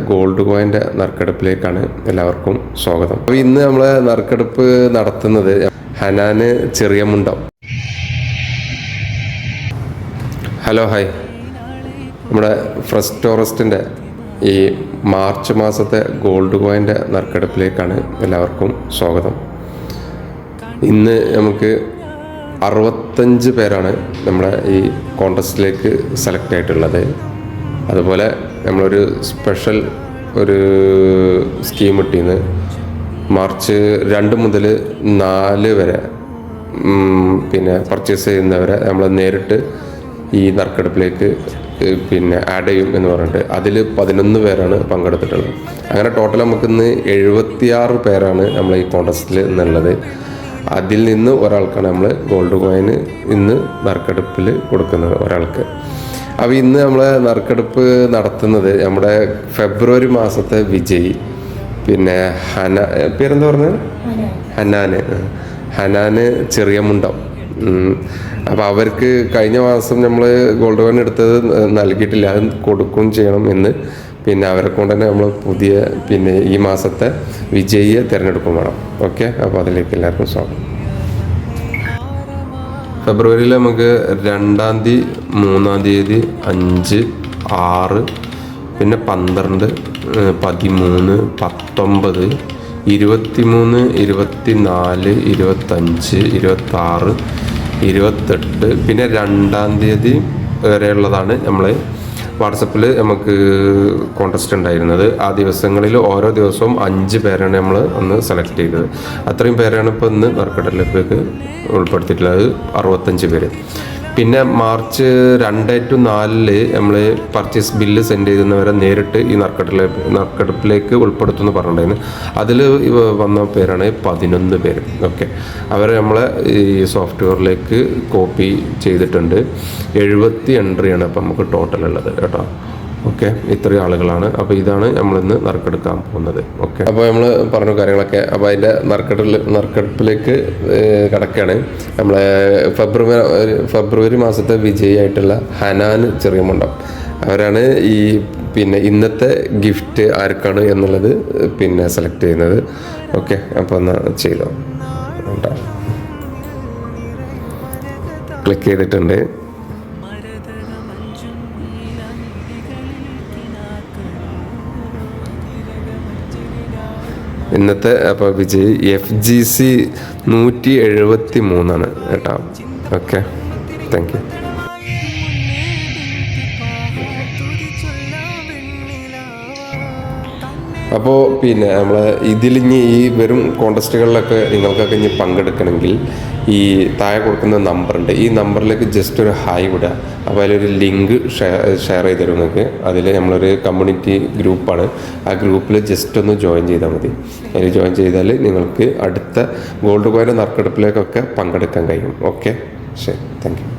Gold കോയിൻ്റെ നറുക്കെടുപ്പിലേക്കാണ് എല്ലാവർക്കും സ്വാഗതം. അപ്പോൾ ഇന്ന് നമ്മൾ നറുക്കെടുപ്പ് നടത്തുന്നത് ഹനാന് ചെറിയമുണ്ടം. Hello hi. നമ്മുടെ ഫ്രഷ് ടോറസ്റ്റിൻ്റെ ഈ മാർച്ച് മാസത്തെ ഗോൾഡ് കോയിൻ്റെ നറുക്കെടുപ്പിലേക്കാണ് എല്ലാവർക്കും സ്വാഗതം. ഇന്ന് നമുക്ക് 65 പേരാണ് നമ്മുടെ ഈ കോൺടെസ്റ്റിലേക്ക് സെലക്ട് ആയിട്ടുള്ളത്. അതുപോലെ നമ്മളൊരു സ്പെഷ്യൽ ഒരു സ്കീം ഇട്ടിന്ന് മാർച്ച് 2 മുതൽ 4 വരെ പർച്ചേസ് ചെയ്യുന്നവരെ നമ്മൾ നേരിട്ട് ഈ നറുക്കെടുപ്പിലേക്ക് ആഡ് ചെയ്യും എന്ന് പറഞ്ഞിട്ട് അതിൽ 11 പേരാണ് പങ്കെടുത്തിട്ടുള്ളത്. അങ്ങനെ ടോട്ടൽ നമുക്കിന്ന് 76 പേരാണ് നമ്മൾ ഈ കോൺടെസ്റ്റിൽ നിന്നുള്ളത്. അതിൽ നിന്ന് ഒരാൾക്കാണ് നമ്മൾ ഗോൾഡ് കോയിന് ഇന്ന് നറുക്കെടുപ്പിൽ കൊടുക്കുന്നത്, ഒരാൾക്ക്. അപ്പോൾ ഇന്ന് നമ്മൾ നറുക്കെടുപ്പ് നടത്തുന്നത് നമ്മുടെ ഫെബ്രുവരി മാസത്തെ വിജയി പേരെന്താ പറഞ്ഞത്, ഹനാന് ചെറിയമുണ്ടം. അപ്പോൾ അവർക്ക് കഴിഞ്ഞ മാസം നമ്മൾ ഗോൾഡ് കോയിൻ എടുത്തത് നൽകിയിട്ടില്ല, അത് കൊടുക്കുകയും ചെയ്യണം എന്ന്. അവരെ കൊണ്ട് തന്നെ നമ്മൾ പുതിയ ഈ മാസത്തെ വിജയിയെ തിരഞ്ഞെടുക്കും വേണം. ഓക്കെ, അപ്പോൾ അതിലേക്ക് എല്ലാവർക്കും സ്വാഗതം. ഫെബ്രുവരിയിൽ നമുക്ക് 2-ാം തീയതി, 3-ാം തീയതി, 5, 6, 12, 13, 19, 23, 24, 25, 26, 28 പിന്നെ 2-ാം തീയതി വരെയുള്ളതാണ് നമ്മൾ വാട്സപ്പിൽ നമുക്ക് കോൺടെസ്റ്റ് ഉണ്ടായിരുന്നത്. ആ ദിവസങ്ങളിൽ ഓരോ ദിവസവും 5 പേരാണ് നമ്മൾ അന്ന് സെലക്ട് ചെയ്തത്. അത്രയും പേരാണ് ഇപ്പോൾ ഇന്ന് നറുക്കെടുപ്പിലേക്ക് ഉൾപ്പെടുത്തിയിട്ടുള്ളത്, 65 പേര്. പിന്നെ മാർച്ച് 2 to 4 നമ്മൾ പർച്ചേസ് ബില്ല് സെൻഡ് ചെയ്യുന്നവരെ നേരിട്ട് ഈ നറുക്കെടുപ്പിലേക്ക് ഉൾപ്പെടുത്തുമെന്ന് പറഞ്ഞിട്ടുണ്ടായിരുന്നു. അതിൽ വന്ന പേരാണ് 11 പേര്. ഓക്കെ, അവരെ നമ്മളെ ഈ സോഫ്റ്റ്വെയറിലേക്ക് കോപ്പി ചെയ്തിട്ടുണ്ട്. 70 എൻട്രിയാണ് അപ്പോൾ നമുക്ക് ടോട്ടൽ ഉള്ളത് കേട്ടോ. ഓക്കെ, ഇത്രയും ആളുകളാണ്. അപ്പോൾ ഇതാണ് നമ്മളിന്ന് നറുക്കെടുക്കാൻ പോകുന്നത്. ഓക്കെ, അപ്പോൾ നമ്മൾ പറഞ്ഞ കാര്യങ്ങളൊക്കെ. അപ്പോൾ അതിൻ്റെ നറുക്കെടുപ്പിലേക്ക് കിടക്കുകയാണ്. നമ്മളെ ഫെബ്രുവരി മാസത്തെ വിജയിയായിട്ടുള്ള ഹനാന് ചെറിയമുണ്ടം, അവരാണ് ഈ ഇന്നത്തെ ഗിഫ്റ്റ് ആർക്കാണ് എന്നുള്ളത് സെലക്ട് ചെയ്യുന്നത്. ഓക്കെ, അപ്പോൾ ഒന്ന് ചെയ്തോ. ക്ലിക്ക് ചെയ്തിട്ടുണ്ട്. ഇന്നത്തെ അപ്പോൾ വിജയ് FGC 173 കേട്ടോ. Okay, thank you. അപ്പോൾ നമ്മൾ ഇതിലിഞ്ഞ് ഈ വരും കോൺടെസ്റ്റുകളിലൊക്കെ നിങ്ങൾക്കൊക്കെ ഇനി പങ്കെടുക്കണമെങ്കിൽ ഈ താഴെ കൊടുക്കുന്ന നമ്പറുണ്ട്, ഈ നമ്പറിലേക്ക് ജസ്റ്റ് ഒരു ഹായ് വിടുക. അപ്പോൾ അതിലൊരു ലിങ്ക് ഷെയർ ചെയ്ത് തരും നിങ്ങൾക്ക്. അതിൽ നമ്മളൊരു കമ്മ്യൂണിറ്റി ഗ്രൂപ്പാണ്, ആ ഗ്രൂപ്പിൽ ജസ്റ്റ് ഒന്ന് ജോയിൻ ചെയ്താൽ മതി. അതിൽ ജോയിൻ ചെയ്താൽ നിങ്ങൾക്ക് അടുത്ത ഗോൾഡ് കോയിൻ നറുക്കെടുപ്പിലേക്കൊക്കെ പങ്കെടുക്കാൻ കഴിയും. ഓക്കെ, ശരി, താങ്ക് യു.